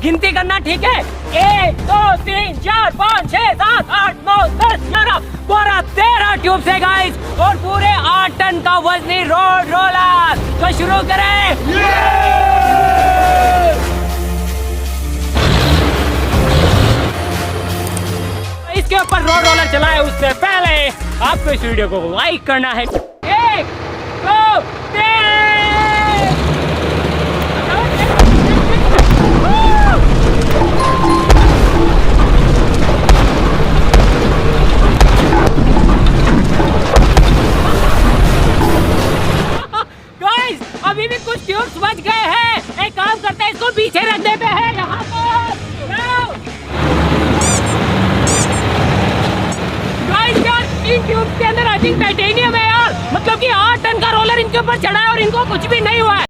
गिनती करना, ठीक है? 1 2 3 4 5 6 7 8 9 10 11 12 13 ट्यूब से गाइस, और पूरे 8 टन का वजनी रोड रोलर। तो शुरू करें। इसके ऊपर रोड रोलर चलाए उससे पहले आपको इस वीडियो को लाइक करना है। 1 2 3। गाइस अभी भी कुछ ट्यूब्स बच गए हैं। एक काम करते हैं, इसको पीछे रख देते हैं यहाँ पर। गाइस यार इन ट्यूब्स के अंदर आई थिंक टाइटेनियम है यार, मतलब कि 8 टन का रोलर इनके ऊपर चढ़ा है और इनको कुछ भी नहीं हुआ है।